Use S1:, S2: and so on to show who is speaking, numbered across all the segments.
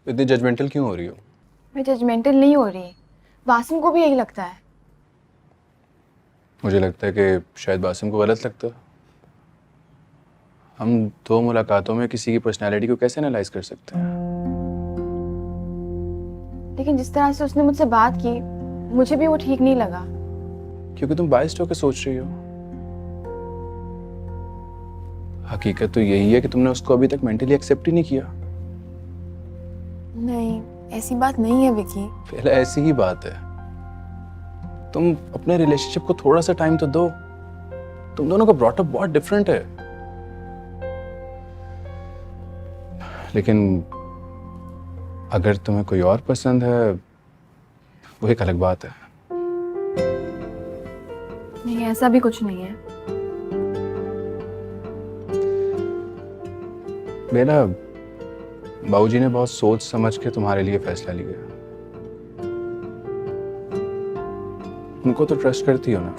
S1: इतनी जजमेंटल क्यों हो रही हो?
S2: मैं जजमेंटल नहीं हो रही, वासिम को भी यही लगता है।
S1: मुझे लगता है कि शायद बासिम को गलत लगता है। हम दो मुलाकातों में किसी की पर्सनैलिटी को कैसे एनालाइज कर सकते हैं?
S2: लेकिन जिस तरह से उसने मुझसे बात की, मुझे भी वो ठीक नहीं लगा।
S1: क्योंकि तुम बाइस्ड होकर सोच रही हो। हकीकत तो यही है कि तुमने उसको अभी तक मेंटली एक्सेप्ट ही नहीं किया।
S2: नहीं, ऐसी बात नहीं है विकी।
S1: पहले ऐसी ही बात है। तुम अपने रिलेशनशिप को थोड़ा सा टाइम तो दो। तुम दोनों का ब्रॉटअप बहुत डिफरेंट है। लेकिन अगर तुम्हें कोई और पसंद है वो एक अलग बात है।
S2: नहीं, ऐसा भी कुछ नहीं है।
S1: बेला, बाबूजी ने बहुत सोच समझ के तुम्हारे लिए फैसला लिया। उनको तो ट्रस्ट करती हो ना?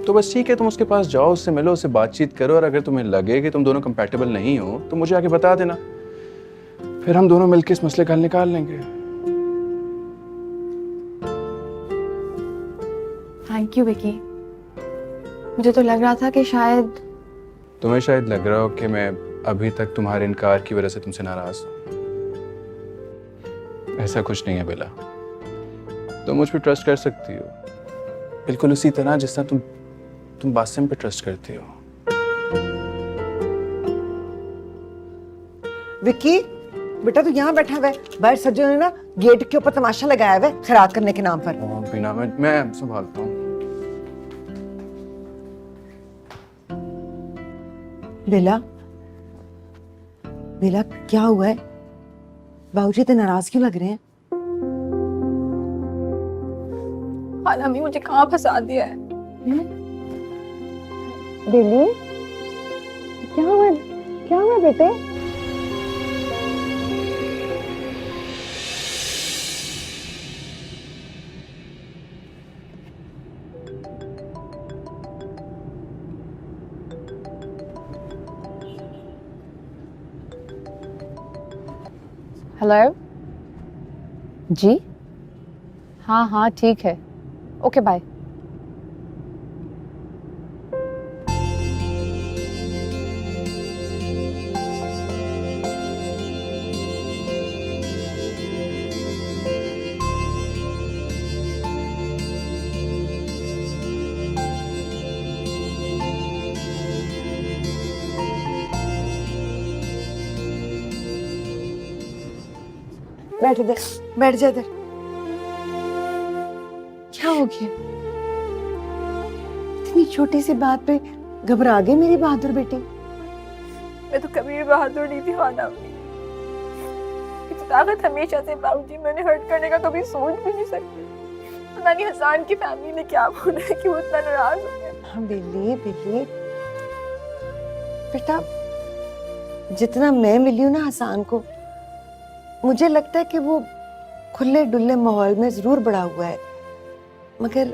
S1: तो बस ठीक है, तुम उसके पास जाओ, उससे मिलो, उससे बातचीत करो, और अगर तुम्हें लगे कि तुम दोनों कंपैटिबल नहीं हो तो मुझे आके बता देना। फिर हम दोनों मिलकर इस मसले का हल निकाल लेंगे।
S2: Thank you Vicky. मुझे तो लग रहा था कि शायद
S1: तुम्हें शायद लग रहा हो कि मैं अभी तक तुम्हारे इनकार की वजह से तुमसे नाराज हूं। ऐसा कुछ नहीं है बेला। तुम मुझ पर ट्रस्ट कर सकती हो, बिल्कुल उसी तरह जिस तरह तुम बासिम पे ट्रस्ट करती हो।
S3: विक्की बेटा तू यहाँ बैठा हुआ है, बाहर सज्जनों ने ना गेट के ऊपर तमाशा लगाया हुआ है खैरात करने के नाम पर।
S1: बिना मैं संभालता हूँ।
S3: बेला, बेला क्या हुआ है? बाबूजी तो नाराज क्यों लग रहे हैं?
S2: खाला ने मुझे कहाँ फंसा दिया है।
S3: बेली क्या हुआ बेटे?
S4: हेलो जी, हाँ हाँ ठीक है, ओके बाय।
S3: बैठ इधर, बैठ जा इधर।
S2: क्या हो गया?
S3: इतनी छोटी सी बात पे घबरा गई मेरी बहादुर बेटी।
S2: मैं तो कभी भी बहादुर नहीं थी खाला। ताकत हमेशा से बाबूजी मैंने हर्ट करने का कभी सोच भी नहीं सकती। पता नहीं हसन की फैमिली ने क्या बोला है कि वो इतना नाराज हो गया।
S3: हाँ बिल्ली बिल्ली बेटा, जितना मैं मिली हूँ ना हसन को, मुझे लगता है कि वो खुले डुल्ले माहौल में जरूर बड़ा हुआ है, मगर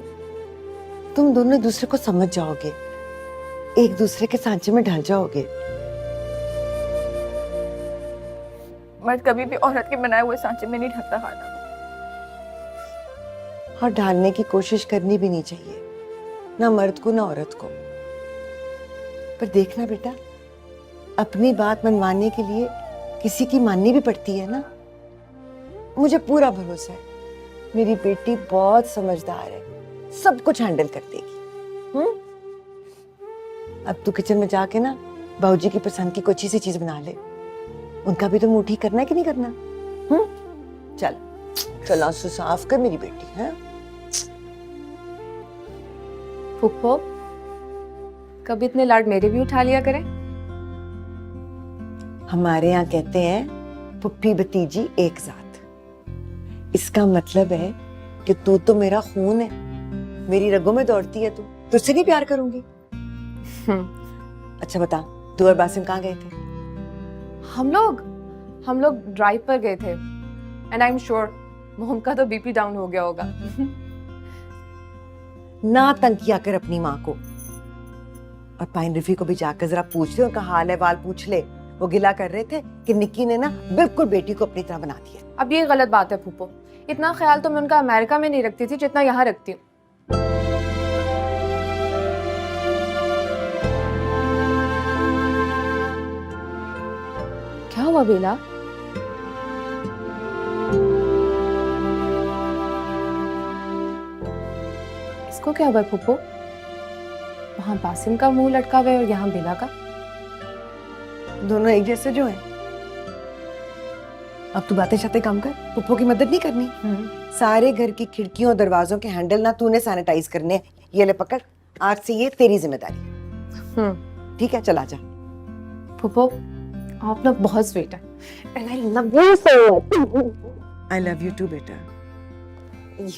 S3: तुम दोनों दूसरे को समझ जाओगे, एक दूसरे के सांचे में ढल जाओगे।
S2: मर्द कभी भी औरत के बनाए हुए सांचे में नहीं ढलता खाला।
S3: और ढालने की कोशिश करनी भी नहीं चाहिए, ना मर्द को ना औरत को। पर देखना बेटा, अपनी बात मनवाने के लिए किसी की माननी भी पड़ती है ना। मुझे पूरा भरोसा है, मेरी बेटी बहुत समझदार है, सब कुछ हैंडल कर देगी। अब तू किचन में जाके ना बाबूजी की पसंद की कोई अच्छी सी चीज बना ले। उनका भी तो मुंह ठीक करना है कि नहीं करना? चल चल आंसू साफ कर मेरी बेटी है।
S4: फूफो, कभी इतने लाड मेरे भी उठा लिया करें।
S3: हमारे यहाँ कहते हैं पुप्पी भतीजी एक जात। इसका मतलब है कि तू तो मेरा खून है, मेरी रगों में दौड़ती है तू, तुझसे नहीं प्यार करूंगी। अच्छा बता, तू और बासिम कहाँ गए थे?
S4: हम लोग ड्राइव पर गए थे, एंड आई एम श्योर मोहम का तो बीपी डाउन हो गया होगा।
S3: ना तंग किया कर अपनी माँ को, और पाइन रिफी को भी जाकर जरा पूछ ले, उनका हाल है वाल पूछ ले। वो गिला कर रहे थे कि निक्की ने ना बिल्कुल बेटी को अपनी तरह बना दिया।
S4: अब ये गलत बात है फूफो, इतना ख्याल तो मैं उनका अमेरिका में नहीं रखती थी जितना यहाँ रखती हूँ। क्या हुआ बेला? इसको क्या हुआ फूफो? वहां बासिम का मुंह लटका हुआ है और यहाँ बेला का।
S3: दोनों एक जैसे जो हैं। अब तू बातें शाते काम कर, पुप्पो की मदद नहीं करनी। सारे घर की खिड़कियों और दरवाजों के हैंडल ना तूने सैनिटाइज करने। ये ले पकड़, आज से ये तेरी जिम्मेदारी। ठीक है, चला जा।
S4: फूफो आप लोग बहुत स्वीट है and I love you so much.
S3: I love you too बेटा।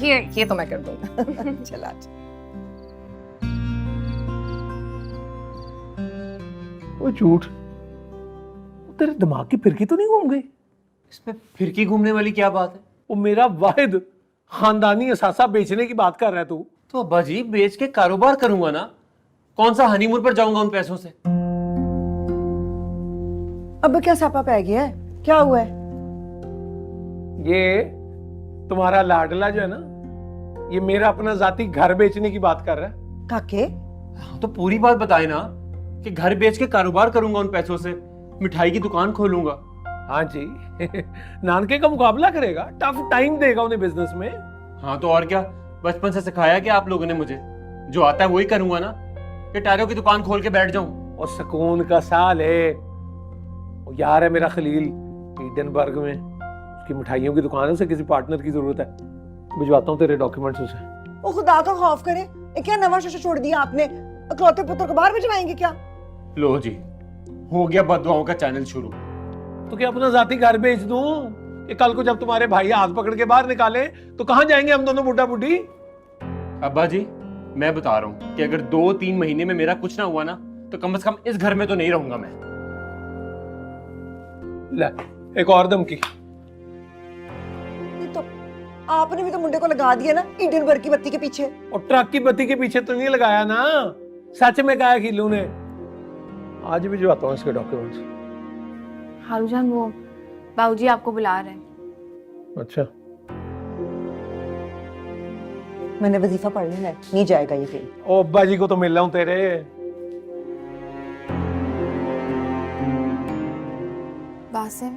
S4: ये तो मैं कर दूंगा।
S3: चला जा।
S5: वो झूठ, तेरे दिमाग की फिरकी तो नहीं घूम गई?
S6: इसमें फिरकी घूमने वाली क्या बात है?
S5: वो मेरा वाहिद खानदानी असासा बेचने की बात कर रहा है तू।
S6: तो अब्बा जी बेच के कारोबार करूंगा ना, कौन सा हनीमून पर जाऊंगा उन पैसों से?
S3: अब क्या सापा पै गया है? क्या हुआ है?
S5: ये तुम्हारा लाडला जो है ना, ये मेरा अपना जाती घर बेचने की बात कर रहा है।
S3: काके
S6: हाँ, तो पूरी बात बताए ना कि घर बेच के कारोबार करूंगा उन पैसों से, मिठाई की दुकान खोलूंगा।
S5: हाँ जी। नानके का मुकाबला करेगा, टफ टाइम देगा उन्हें बिजनेस में।
S6: हाँ तो और क्या, बचपन से सिखाया क्या आप लोगों ने मुझे? जो आता है वही करूंगा ना, कि टायरों की दुकान खोल के बैठ जाऊं।
S5: और सुकून का साल है। वो यार है मेरा खलील ईडनबर्ग में, उसकी मिठाइयों की दुकान है, उसे किसी पार्टनर की जरूरत है। भिजवाता हूँ तेरे डॉक्यूमेंट्स उसे।
S3: ओ खुदा का खौफ करे, ये क्या नवा शोशा छोड़ दिया आपने? अकलौते पुत्र को बाहर भिजवाएंगे क्या?
S6: लो जी, हो गया बददुआओं का चैनल शुरू।
S5: तो क्या अपना जाती घर बेच दूं? कि कल को जब तुम्हारे भाई हाथ पकड़ के बाहर निकाले तो कहां जाएंगे हम दोनों बुढ़ा बुढ़ी?
S6: अब्बा जी मैं बता रहा हूँ कि अगर 2-3 महीने में मेरा कुछ ना हुआ ना, तो कम से कम इस घर में तो नहीं रहूंगा मैं।
S5: ले, एक और धमकी।
S3: ये तो आपने भी तो मुंडे को लगा दिया ना ईडनबर्ग की बत्ती के पीछे।
S5: और ट्रक की बत्ती के पीछे तो नहीं लगाया ना, सच में कहा खिलू ने। आज भी जो आता हूँ इसके डॉक्यूमेंट्स।
S4: हारूजान वो बाबूजी आपको बुला रहे हैं।
S5: अच्छा,
S3: मैंने वजीफा पढ़ लेना है, नहीं जाएगा ये फिर।
S5: ओ अब्बा जी को तो मिल रहा हूँ तेरे।
S7: बासिम,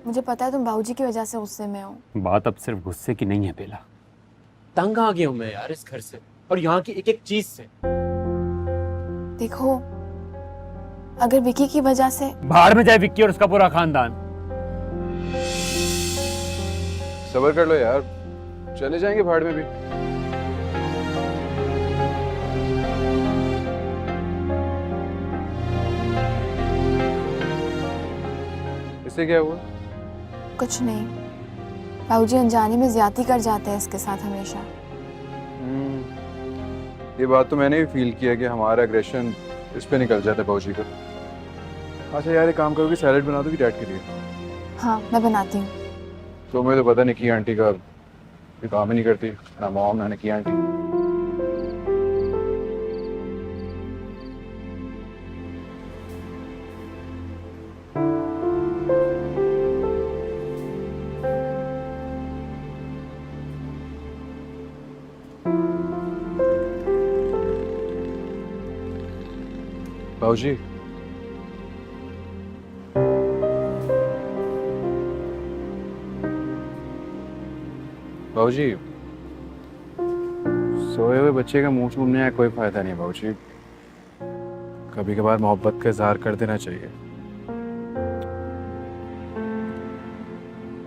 S7: मुझे पता है तुम बाबूजी की वजह से गुस्से में हो।
S6: बात अब सिर्फ गुस्से की नहीं है बेला, तंग आ गया हूं मैं यार इस घर से और यहाँ की एक एक चीज से।
S7: देखो, अगर विकी की वजह से
S6: बाहर में जाए विक्की और उसका पूरा खानदान।
S1: सब्र कर लो यार, चले जाएंगे भाड़ में भी। इससे क्या हुआ?
S7: कुछ नहीं, बाबूजी अनजाने में ज्यादती कर जाते हैं इसके साथ हमेशा।
S1: ये बात तो मैंने भी फील किया कि हमारा एग्रेशन इस पे निकल जाता है बाबूजी का। अच्छा यार, एक काम करोगे, सैलेड बना दोगी डैड के लिए?
S7: हाँ मैं बनाती हूँ।
S1: तो मुझे तो पता नहीं कि आंटी का ये काम ही नहीं करती, ना मॉम ना की आंटी। बाबूजी, बाबूजी, सोए हुए बच्चे का मुंह चूमने का कोई फायदा नहीं बाबूजी। कभी कभार मोहब्बत का इजहार कर देना चाहिए।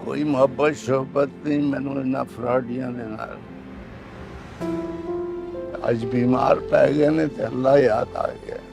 S8: कोई मोहब्बत शोहबत नहीं मैनू इन्ना फ्रॉडियां दे नाल। आज बीमार पै गए ने ते अल्लाह याद आ गया।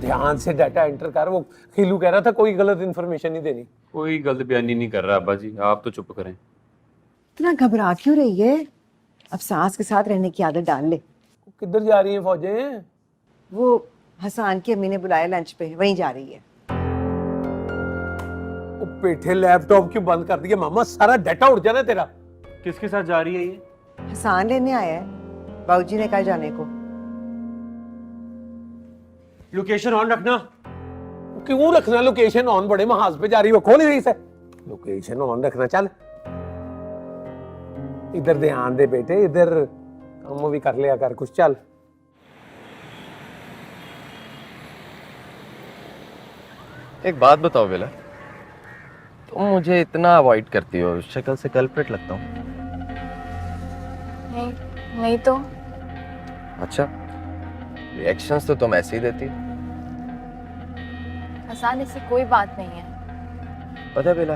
S5: ध्यान से डाटा एंटर कर। वो खीलू कह रहा था कोई गलत इन्फॉर्मेशन नहीं देनी।
S6: कोई गलत बयानी नहीं कर रहा अब्बा जी, आप तो चुप करें।
S3: इतना घबरा क्यों रही है? अब सास के साथ रहने की आदत डाल ले।
S5: किधर जा रही है फौजें?
S3: वो हसान की अम्मी ने बुलाया लंच पे, वहीं जा रही है।
S5: वो पेठे लैपटॉप क्यों बंद कर दिया मामा? सारा डाटा उड़ जाना तेरा।
S6: किसके साथ जा रही है ये?
S3: हसान लेने आया है, बाबूजी ने कहा जाने को।
S6: लोकेशन ऑन रखना।
S5: क्यों रखना लोकेशन ऑन? बड़े महाज पे जा रही हो, खोल रही से लोकेशन ऑन रखना। चल इधर ध्यान दे बेटे, इधर काम भी कर लिया कर कुछ। चल
S9: एक बात बताओ बेला, तुम मुझे इतना अवॉइड करती हो, शक्ल से कल्प्रिट लगता हूँ।
S7: नहीं नहीं तो
S9: अच्छा, रिएक्शंस तो तुम ऐसे ही देती हो।
S7: हसान, इससे कोई बात नहीं है।
S9: पता है बेला,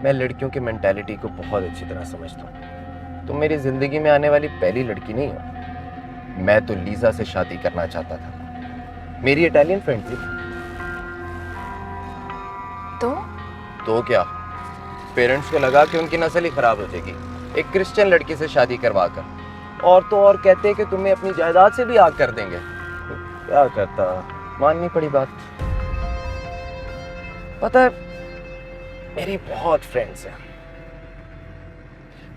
S9: मैं लड़कियों की मेंटालिटी को बहुत अच्छी तरह समझता हूँ। तुम मेरी जिंदगी में आने वाली पहली लड़की नहीं हो। मैं तो लीजा से शादी करना चाहता था, मेरी इटालियन फ्रेंड थी। तो क्या, पेरेंट्स को लगा कि उनकी नस्ल ही खराब हो जाएगी एक क्रिश्चियन लड़की से शादी करवा कर, और तो और कहते हैं कि तुम्हें अपनी जायदाद से भी आग कर देंगे। तो क्या करता, माननी पड़ी बात। पता है, मेरी बहुत फ्रेंड्स हैं।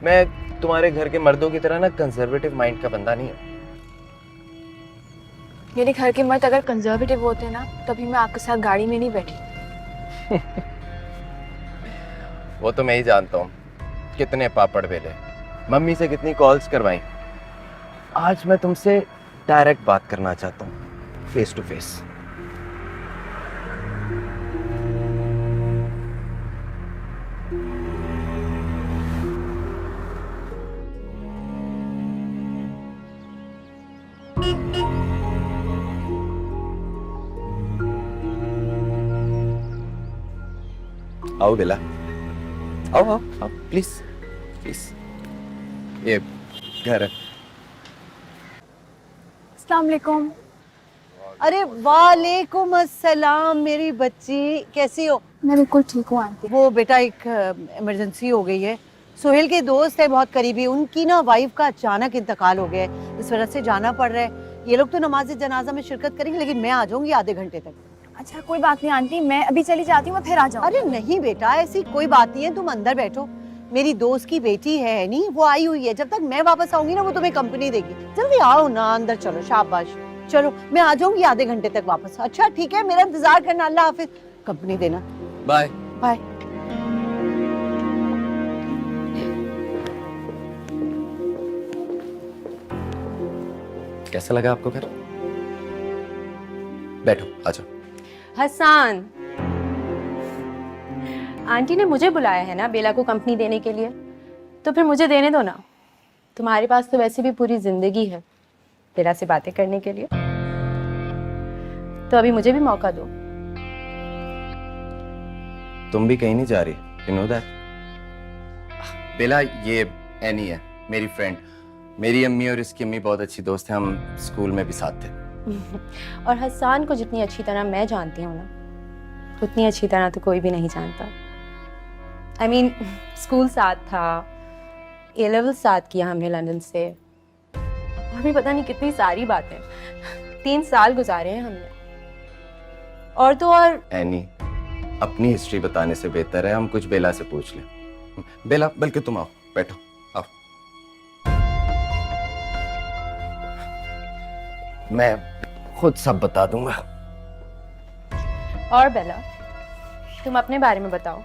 S9: मैं तुम्हारे घर के मर्दों की तरह ना कंजर्वेटिव माइंड का बंदा नहीं हूँ।
S7: मेरे घर के मर्द अगर कंजर्वेटिव होते ना, तभी मैं आपके साथ गाड़ी में नहीं बैठी।
S9: वो तो मैं ही जानता हूँ, कितने पापड़ बेले, मम्मी से कितनी कॉल्स करवाई। आज मैं तुमसे डायरेक्ट बात करना चाहता हूँ, फेस टू फेस। आओ बेला, आओ आओ आओ, प्लीज प्लीज। ये घर है।
S7: अस्सलाम वालेकुम।
S3: अरे वालेकुम अस्सलाम मेरी बच्ची, कैसी हो?
S7: मैं बिल्कुल ठीक हूँ आंटी।
S3: वो बेटा एक इमरजेंसी हो गई है। सोहेल के दोस्त है बहुत करीबी, उनकी ना वाइफ का अचानक इंतकाल हो गया है, इस वजह से जाना पड़ रहा है। ये लोग तो नमाज जनाजा में शिरकत करेंगे, लेकिन मैं आ जाऊंगी आधे घंटे तक।
S7: अच्छा कोई बात नहीं आंटी, मैं अभी चली जाती हूँ, मैं फिर आ जाऊँ।
S3: अरे नहीं बेटा, ऐसी कोई बात नहीं है, तुम अंदर बैठो। मेरी दोस्त की बेटी है नहीं, वो आई हुई है, जब तक मैं वापस आऊंगी ना वो तुम्हें कंपनी देगी। जल्दी आओ ना, अंदर चलो। शाबाश, चलो मैं आ जाऊंगी आधे घंटे तक वापस। अच्छा ठीक है, मेरा इंतजार करना। अल्लाह हाफिज, कंपनी देना।
S9: Bye
S3: bye.
S9: कैसा लगा आपको घर? बैठो, आ जाओ।
S10: हसान, आंटी ने मुझे बुलाया है ना बेला को कंपनी देने के लिए, तो फिर मुझे देने दो ना। तुम्हारे पास तो वैसे भी पूरी जिंदगी है बेला से बातें करने के लिए, तो अभी मुझे भी मौका दो।
S9: तुम भी कहीं नहीं जा रही, you know that? बेला, ये एनी है मेरी फ्रेंड। मेरी अम्मी और इसकी अम्मी बहुत अच्छी दोस्त हैं, हम स्कूल में भी साथ थे।
S10: और हसान को जितनी अच्छी तरह मैं जानती हूँ ना, उतनी अच्छी तरह तो कोई भी नहीं जानता। I mean, स्कूल साथ था, ए लेवल साथ किया हमने लंदन से, और भी पता नहीं कितनी सारी बातें। 3 साल गुजारे हैं हमने। और तो और
S9: एनी, अपनी हिस्ट्री बताने से बेहतर है हम कुछ बेला से पूछ लें। बेला, बल्कि तुम आओ, बैठो, आओ। मैं खुद सब बता दूंगा।
S10: और बेला, तुम अपने बारे में बताओ,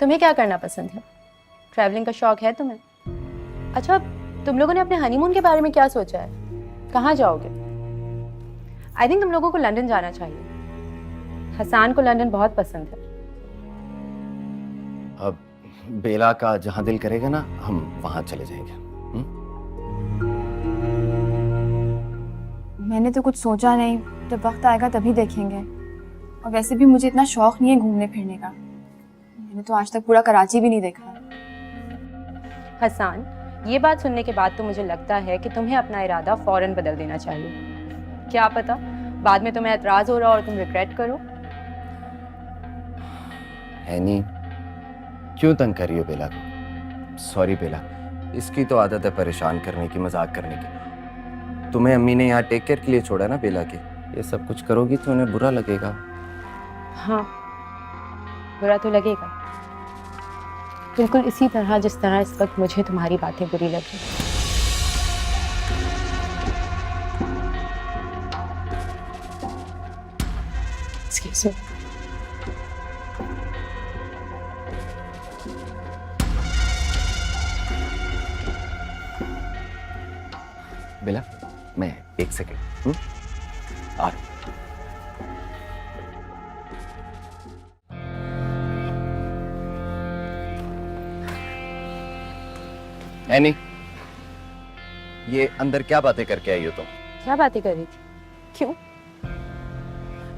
S10: तुम्हें क्या करना पसंद है? ट्रैवलिंग का शौक है तुम्हें? अच्छा, तुम लोगों ने अपने हनीमून के बारे में क्या सोचा है? कहाँ जाओगे? आई थिंक तुम लोगों को लंदन जाना चाहिए। हसान को लंदन बहुत पसंद है।
S9: अब बेला का जहां दिल करेगा ना, हम वहां चले जाएंगे।
S7: मैंने तो कुछ सोचा नहीं, जब वक्त आएगा तभी देखेंगे। और वैसे भी मुझे इतना शौक नहीं है घूमने फिरने का, मैंने तो आज तक पूरा कराची भी नहीं देखा।
S10: हसान, ये बात सुनने के बाद तो मुझे लगता है कि तुम्हें अपना इरादा फौरन बदल देना चाहिए। क्या पता बाद में तुम्हें एतराज हो रहा और तुम रिग्रेट करो।
S9: हैनी, क्यों तंग कर रही हो बेला को? सॉरी बेला, इसकी तो आदत है परेशान करने की, मजाक करने की। तुम्हें अम्मी ने यहाँ टेक केयर के लिए छोड़ा ना बेला के। ये सब कुछ करोगी तो उन्हें बुरा लगेगा।
S10: हाँ, बुरा तो लगेगा, बिल्कुल इसी तरह जिस तरह इस वक्त मुझे तुम्हारी बातें बुरी लग रही हैं। Excuse me.
S9: बेला, मैं 1 सेकेंड आ रहा हूं। एनी, ये अंदर क्या बातें करके आई हो तुम?
S10: क्या बातें कर रही थी? क्यों?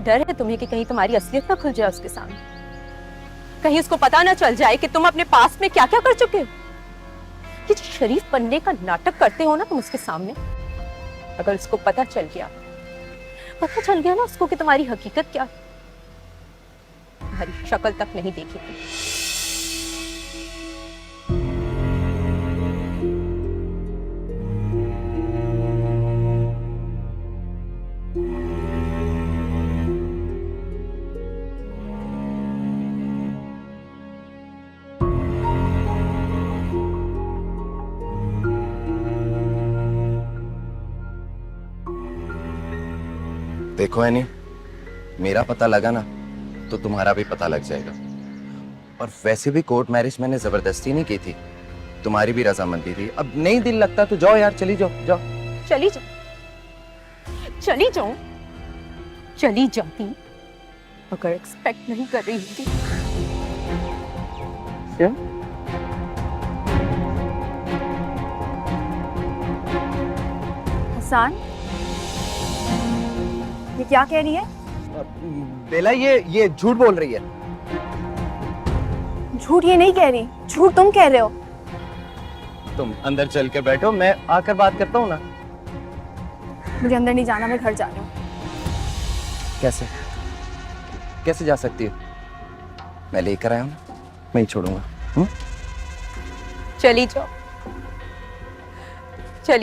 S10: डर है तुम्हें कि कहीं तुम्हारी असलियत ना खुल जाए उसके सामने, कहीं उसको पता ना चल जाए कि तुम अपने पास में क्या क्या कर चुके हो। ये जो शरीफ बनने का नाटक करते हो ना तुम उसके सामने, अगर उसको पता चल गया ना उसको कि तुम्हारी हकीकत क्या है, तुम्हारी शक्ल तक नहीं देखेगी।
S9: देखो एनी, मेरा पता लगा ना तो तुम्हारा भी पता लग जाएगा। और वैसे भी कोर्ट मैरिज मैंने जबरदस्ती नहीं की थी, तुम्हारी भी रजामंदी थी। अब नहीं दिल लगता तो जाओ यार, चली जाओ।
S10: चली जाती अगर एक्सपेक्ट नहीं कर रही थी।
S9: क्या?
S7: हसन, ये क्या कह रही है?
S9: बेला, ये झूठ बोल रही है।
S7: झूठ ये नहीं कह रही, झूठ तुम कह रहे हो।
S9: तुम अंदर चल के बैठो, मैं आकर बात करता हूँ ना।
S7: मुझे अंदर नहीं जाना, मैं घर जा रही हूँ।
S9: कैसे जा सकती हो? मैं लेकर आया हूँ ना, मैं ही छोड़ूंगा।
S10: चली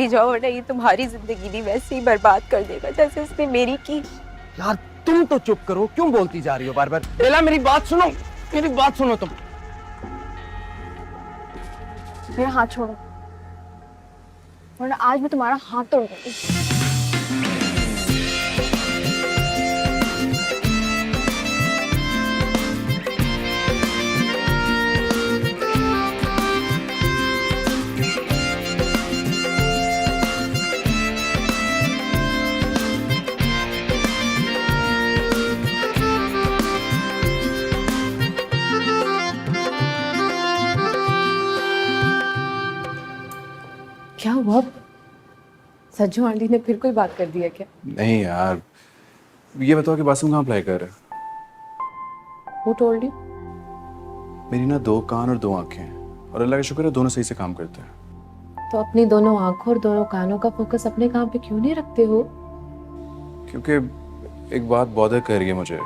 S10: जाओ वरना ये तुम्हारी जिंदगी भी वैसे ही बर्बाद कर देगा जैसे इसने मेरी की।
S9: यार तुम तो चुप करो, क्यों बोलती जा रही हो बार बार? बेला, मेरी बात सुनो तुम।
S7: मेरा हाथ छोड़ो वरना आज मैं तुम्हारा हाथ तोड़ दूंगी।
S4: क्या हुआ? सज्जू आंटी ने फिर कोई बात कर दी है क्या?
S1: नहीं यार, ये बताओ कि बासिम कहाँ अप्लाई कर रहा है?
S4: Who told you?
S1: मेरी ना 2 कान और 2 आंखें हैं और अल्लाह का शुक्र है दोनों सही से काम करते हैं।
S4: तो अपनी दोनों आंखों और दोनों कानों का फोकस अपने काम पे क्यों नहीं रखते हो?
S1: क्योंकि एक बात बॉदर कर रही है मुझे।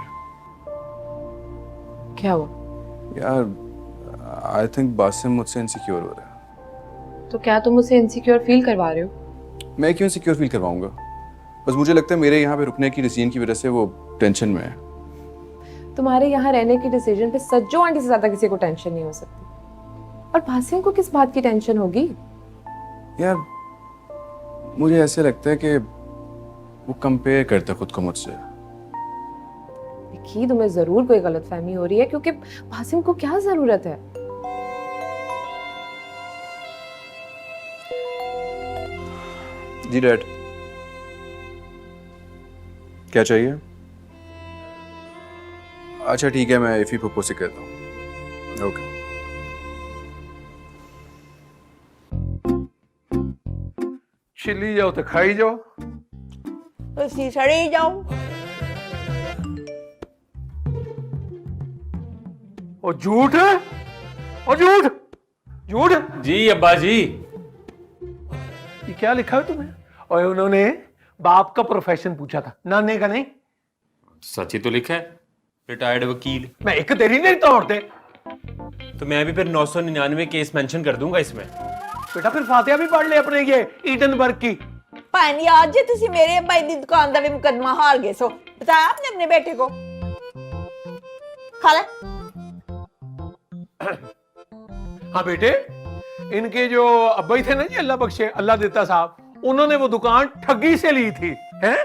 S4: क्या हुआ?
S1: यार आई थिंक बासिम मुझसे इनसिक्योर हो रहा है।
S4: तो क्या तुम उसे इनसिक्योर फील करवा रहे हो?
S1: मैं क्यों इनसिक्योर फील करवाऊंगा? बस मुझे लगता है मेरे यहाँ पे रुकने की डिसीजन की वजह से वो टेंशन में है।
S4: तुम्हारे यहाँ रहने के डिसीजन पे सज्जो आंटी से ज्यादा किसी को टेंशन नहीं हो सकती। और बासिम को किस बात की टेंशन होगी?
S1: यार मुझे ऐसे लगता है कि वो कंपेयर करता है खुद को मुझसे।
S4: देखिए, तुम्हें जरूर कोई गलतफहमी हो रही है क्योंकि बासिम को क्या जरूरत है?
S1: जी डैड, क्या चाहिए? अच्छा ठीक है, मैं इफी पप्पू से कहता हूँ। ओके।
S5: छिली जाओ तो खाई जाओ।
S3: तो सड़ी जाओ।
S5: और झूठ है, और झूठ
S6: जी अब्बा जी।
S5: ये क्या लिखा है तुम्हें? और उन्होंने बाप का प्रोफेशन पूछा था, नाने का नहीं।
S6: सच ही तो लिखा है, रिटायर्ड वकील।
S5: मैं एक तेरी नहीं तोड़ते।
S6: तो मैं भी फिर 999 केस मेंशन कर दूंगा इसमें।
S5: बेटा फिर फातिहा भी पढ़ ले अपने ये ईडनबर्ग की।
S2: भाई आज जे तुसी मेरे भाई दी दुकान दा भी मुकदमा हार गए सो बताया आपने अपने बेटे को? खा ले।
S5: हाँ बेटे, इनके जो अब्बा ही थे ना जी, अल्लाह बख्शे, अल्लाह देता साहब, उन्होंने वो दुकान ठगी से ली थी, हैं?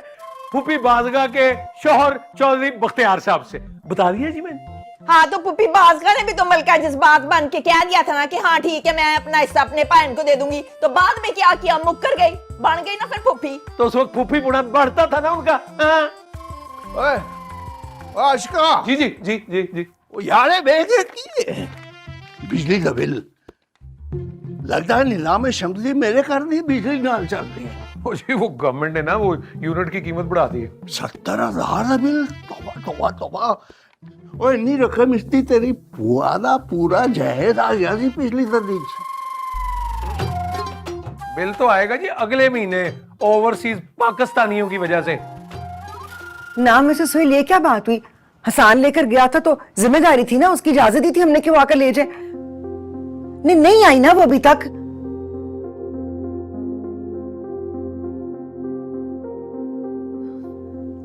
S5: फूफी बाजगा के शोहर चौधरी बख्तियार साहब से। बता दिया जी मैंने।
S2: हाँ तो पुप्पी बाजगा ने भी तो मलका जज्बात बन के कह दिया था ना कि हाँ ठीक है मैं अपना हिस्सा अपने भाई को दे दूंगी, तो बाद में क्या किया, मुक्कर गई, बन गई ना फिर पुप्पी।
S5: तो उस वक्त फूफी बुढ़ा बढ़ता था ना उनका। हाँ।
S8: ओए आशिका
S5: जी जी जी जी जी।
S8: वो यारे भेजे की बिजली का बिल लगता है नीलाम शमसी मेरे घर दी बिजली नाल चल रही है।
S5: वो जी वो गवर्नमेंट ने ना वो यूनिट की कीमत बढ़ा दी है।
S8: 70,000 का बिल, तौबा तौबा तौबा। ओए इतनी रकम इसकी तेरी बुआ दा पूरा जायज आ गया जी पिछली सदी च।
S5: बिल तो आएगा जी अगले महीने ओवरसीज पाकिस्तानियों की वजह से।
S3: ना मिसेस सोहेल, ये क्या बात हुई? हसान लेकर गया था तो जिम्मेदारी थी ना, उसकी इजाजत दी थी हमने कि वो आकर ले जाए। नहीं आई ना वो अभी तक।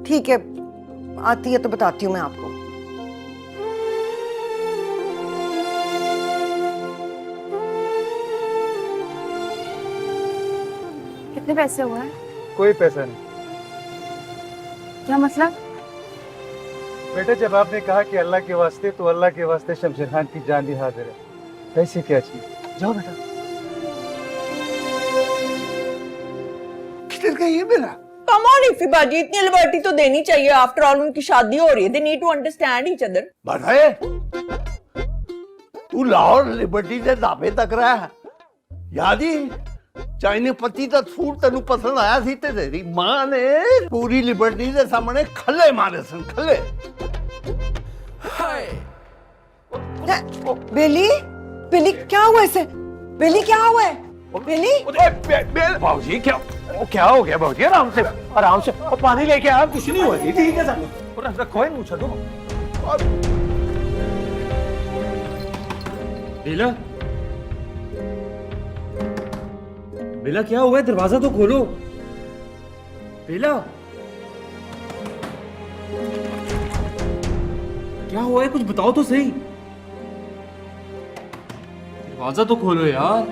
S3: ठीक है, आती है तो बताती हूँ मैं आपको।
S7: कितने पैसे हुए हैं?
S11: कोई पैसा नहीं
S7: क्या मतलब?
S11: बेटा, जब आपने कहा कि अल्लाह के वास्ते, तो अल्लाह के वास्ते शमशेर खान की जान भी हाजिर है। पैसे क्या चीज? जाओ बेटा।
S8: किधर गई है मेरा?
S2: कम ऑन इफी बाजी, इतनी लिबर्टी तो देनी चाहिए, आफ्टर ऑल उनकी शादी हो रही है, they need to understand each other.
S8: बताए तू लाहौर लिबर्टी के दावे तक रहा है, याद ही चाइने पति का सूट तेन पसंद आया सी ते तेरी मां ने पूरी लिबर्टी के सामने खल्ले मारे सन, खल्ले।
S3: बेली, बेली क्या हुआ इसे? बेली क्या हुआ है? बेली
S5: बाबूजी क्या हो गया बाबूजी? आराम से आराम से, और पानी लेके आया, कुछ नहीं हुआ जी, ठीक है सब रखो है, मुझे दो।
S6: बेला, बेला क्या हुआ है? दरवाजा तो खोलो। बेला क्या हुआ है? कुछ बताओ तो सही। दरवाजा तो खोलो यार।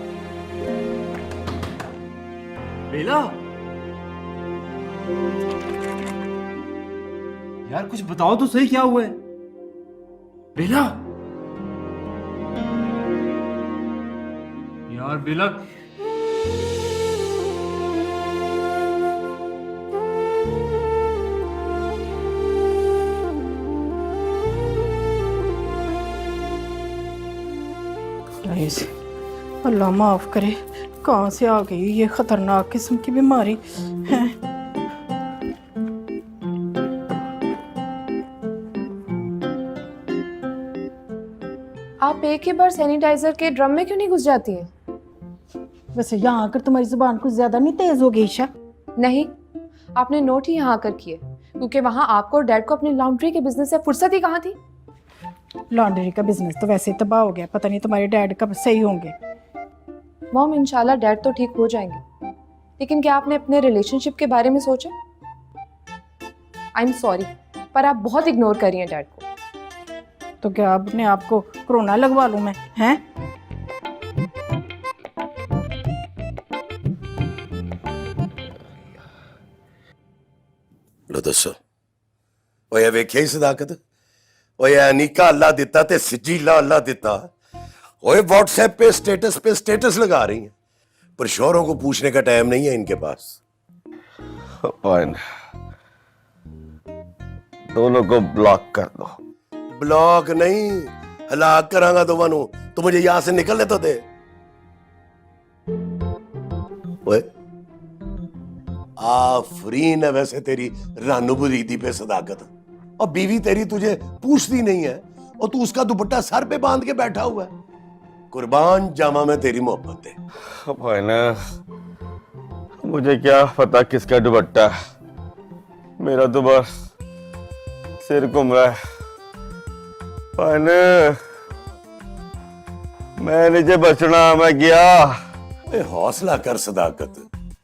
S6: बेला यार कुछ बताओ तो सही, क्या हुआ है? बेला यार, बेला
S12: अल्लाह माफ करे, कहाँ से आ गई ये खतरनाक किस्म की बीमारी है।
S4: आप एक ही बार सैनिटाइजर के ड्रम में क्यों नहीं घुस जाती हैं?
S12: वैसे यहाँ आकर तुम्हारी जुबान कुछ ज्यादा नहीं तेज हो गई ईशा?
S4: नहीं, आपने नोट ही यहाँ आकर किए, क्योंकि वहाँ आपको और डैड को अपनी लॉन्ड्री के बिजनेस से फुर्सत ही कहाँ थी।
S12: लॉन्ड्री का बिजनेस तो वैसे ही तबाह हो गया, पता नहीं तुम्हारे डैड कब सही होंगे।
S4: मॉम, इंशाल्लाह डैड तो ठीक हो जाएंगे, लेकिन क्या आपने अपने रिलेशनशिप के बारे में सोचा? आई एम सॉरी, पर आप बहुत इग्नोर कर रही हैं डैड को।
S12: तो क्या अपने आप को कोरोना लगवा लूं मैं? हैं?
S13: लो दसो, ओए वेख्या ही सदाकत, ओए अनीका अल्लाह दिता ते सिजीला अल्लाह दिता। ओए व्हाट्सएप पे स्टेटस लगा रही हैं, पर शोहरों को पूछने का टाइम नहीं है इनके पास।
S8: दोनों को ब्लॉक कर दो।
S13: ब्लॉक नहीं, हलाक करांगा दोनों। तो मुझे यहां से निकलने तो दे। ओए आफरीन है वैसे तेरी रानू बुरीदी पे सदाकत, और बीवी तेरी तुझे पूछती नहीं है और तू उसका दुपट्टा सर पे बांध के बैठा हुआ है। कुर्बान जामा में तेरी मोहब्बत है।
S14: मुझे क्या पता किसका दुपट्टा है, मेरा तो बस सिर घूम रहा है। मैं नीचे बचना, मैं गया।
S13: ए, हौसला कर सदाकत,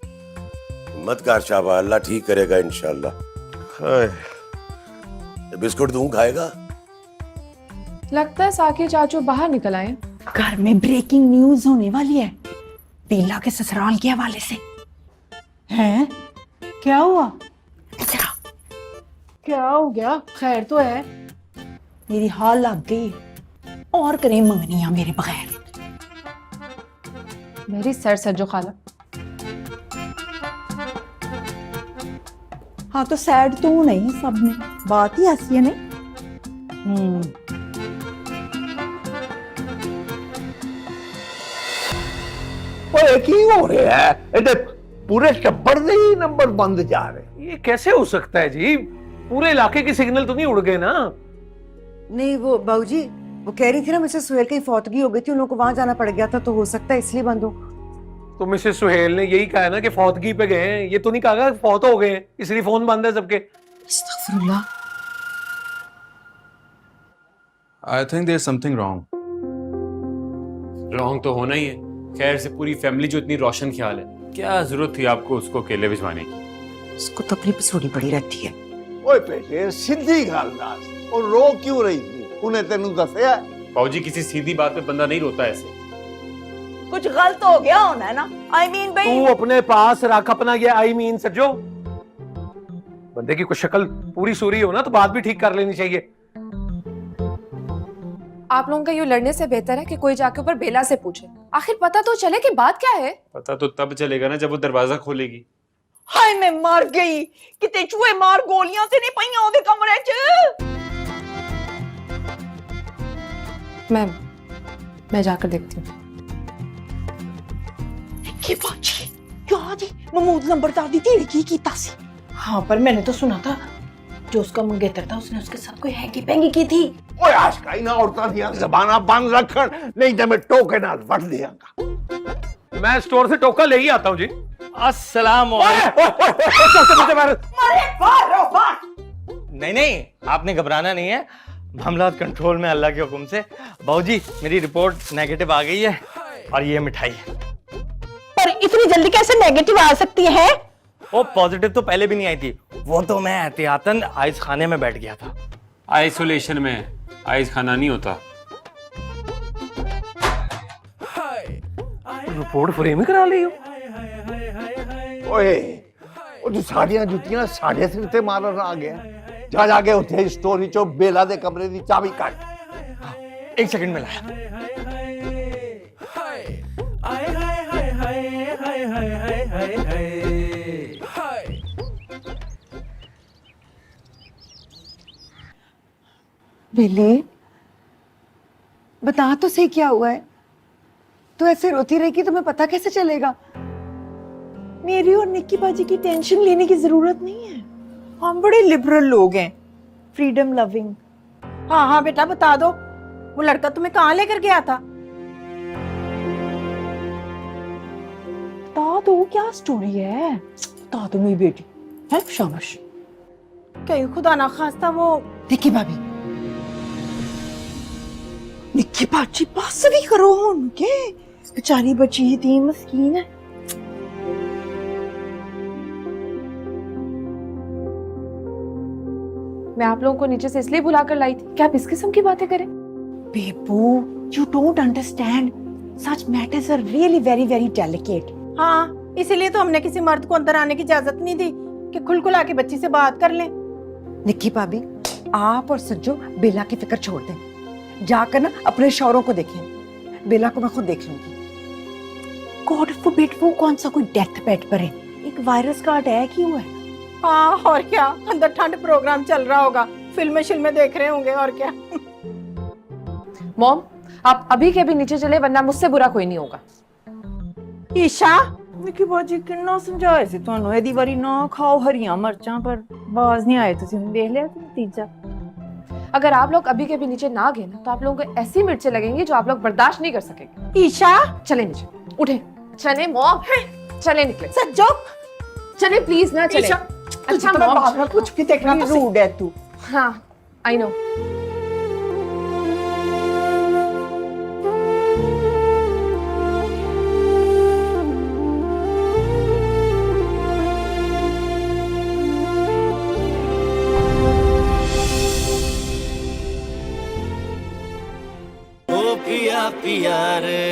S13: हिम्मत कर शाबा, अल्लाह ठीक करेगा इंशाल्लाह। बिस्कुट दूं, खाएगा?
S4: लगता है साकी चाचू बाहर निकल आए।
S12: घर में ब्रेकिंग न्यूज होने वाली है बेला के ससुराल के हवाले से। हैं? क्या हुआ? क्या हो गया? खैर तो है? मेरी हाल लग गई और करें मंगनियां मेरे बगैर।
S4: मेरी सर सज्जो खाला।
S12: हाँ तो सैड तू नहीं, सब ने बात ही ऐसी है नहीं।
S8: ओए की हो रहा है? इधर पूरे टब्बर दे ही नंबर बंद जा रहे।
S5: ये कैसे हो सकता है जी? पूरे इलाके के सिग्नल तो नहीं उड़ गए ना?
S3: नहीं वो बाबूजी, वो कह रही थी ना मिसेस सुहेल की फौतगी हो गई थी, उन लोगों को वहां जाना पड़ गया था, तो हो सकता है इसलिए बंद हो।
S5: तो मिसेस सुहेल ने यही कहा ना कि फौतगी पे गए हैं, ये तो नहीं कहा फौत हो गए हैं, इसलिए फोन बंद है सबके।
S12: अस्तगफुरुल्लाह।
S1: I think there is something wrong.
S6: Wrong तो होना ही है। खैर से पूरी फैमिली जो इतनी रोशन ख्याल है, क्या जरूरत थी आपको उसको अकेले भिजवाने की?
S3: उसको तो अपनी पसोड़ी पड़ी रहती है।
S8: ओए बेटे सीधी गल दस, और रो क्यों रही थी? उन्हें तेनू दसया?
S6: बाबूजी किसी सीधी बात पे बंदा नहीं रोता ऐसे।
S2: कुछ गलत हो गया होना है ना। आई मीन भाई
S5: तू अपने पास रख अपना ये आई मीन सज्जो। बंदे की कुछ शक्ल पूरी सूरी हो ना तो बात भी ठीक कर लेनी चाहिए।
S4: आप लोगों का यूं लड़ने से बेहतर है कि कोई जाके ऊपर बेला से पूछे, आखिर पता तो चले कि बात क्या है।
S6: पता तो तब चलेगा ना जब वो दरवाजा खोलेगी।
S2: हाय मैं मर गई, किते चूहे मार गोलियां से नहीं पईयां ओदे कमरे च।
S4: मैं जाकर देखती हूँ।
S12: की बाजी क्या जी महमूद नंबरदार दी तेरी की कीता सी? हाँ पर मैंने तो सुना था जो उसका मंगेतर था उसने उसके साथ कोई हैंगी पैंगी की थी।
S8: ओए आशकाई ना औरतां दी ज़बाना बंद रखन, नहीं तो मैं टोके नाल वट देंगा।
S5: मैं स्टोर से टोका ले ही आता हूँ जी।
S14: अस्सलाम नहीं नहीं, आपने घबराना नहीं है, मामला कंट्रोल में अल्लाह के हुक्म से। बाबूजी मेरी रिपोर्ट नेगेटिव आ गई है और ये मिठाई है।
S12: पर इतनी जल्दी कैसे नेगेटिव आ सकती है?
S14: वो पॉजिटिव तो पहले भी नहीं आई थी, वो तो मैं एहतियातन आइस खाने में बैठ गया था।
S6: आइसोलेशन में आइस खाना नहीं होता।
S5: रिपोर्ट फ्रेम ही करा ली हो।
S8: ओए ਉਹ ਜੋ ਸਾਡੀਆਂ ਜੁੱਤੀਆਂ ਸਾਡੇ ਸਿਰ ਤੇ ਮਾਰਨ ਆ ਗਿਆ। ਜਾ ਜਾ ਕੇ ਉੱਥੇ ਸਟੋਰੀ ਚੋਂ ਬੇਲਾ ਦੇ ਕਮਰੇ ਦੀ ਚਾਬੀ ਕੱਢ।
S14: एक सेकंड में लाया।
S3: बेले बता तो सही क्या हुआ है? तो ऐसे रोती रहेगी तुम्हें पता कैसे चलेगा?
S12: मेरी और निक्की बाजी की टेंशन लेने की जरूरत नहीं है, हम बड़े लिबरल लोग हैं, फ्रीडम लविंग। हाँ हाँ बेटा बता दो, वो लड़का तुम्हें कहाँ लेकर गया था? बता दो क्या स्टोरी है, बता दो मेरी बेटी है। शाबाश। कहीं खुदा ना खास्ता वो
S3: निक्की भाभी,
S12: निक्की बाजी बस भी करो उनके, बेचारी बच्ची थी मस्कीन है।
S4: मैं आप लोगों को नीचे से इसलिए बुलाकर लाई थी कि आप इस किस्म की बातें करें।
S12: बेबू, you don't understand. Such matters are really very very delicate. हाँ, इसीलिए तो हमने किसी मर्द को अंदर आने की इजाजत नहीं दी कि खुलखुला के बच्ची से बात कर लें।
S3: निक्की भाभी, आप और सज्जो बेला की फिक्र छोड़ दें, जाकर ना अपने शौहरों को देखें। बेला को मैं खुद देख लूंगी।
S12: गॉड फॉरबिड वो कौन सा कोई डेथ बेड पर है, एक वायरस का अटैक ही हुआ है। हाँ और क्या, अंदर ठंड प्रोग्राम चल रहा होगा, फिल्में देख रहे होंगे और क्या।
S4: मॉम, आप अभी के अभी नीचे चले वरना मुझसे बुरा कोई नहीं होगा।
S12: ईशा, निक्की बाजी किन्ना समझाए सी ਤੁਹਾਨੂੰ ਇਹਦੀ ਵਾਰੀ ना खाओ हरियां मिर्चां, पर बाज नहीं आए। तुम देख लिया नतीजा।
S4: अगर आप लोग अभी के अभी नीचे ना गए ना तो आप लोगों को ऐसी मिर्चें लगेंगी जो आप लोग बर्दाश्त नहीं कर सकेंगे।
S12: ईशा
S4: चले नीचे, उठे, चले मॉम। चले निकले
S12: सज्जो
S4: चले प्लीज ना चले।
S12: अच्छा मॉम कुछ भी देखना तो रूड है तू।
S4: हाँ आई नो।
S14: पिया पिया रे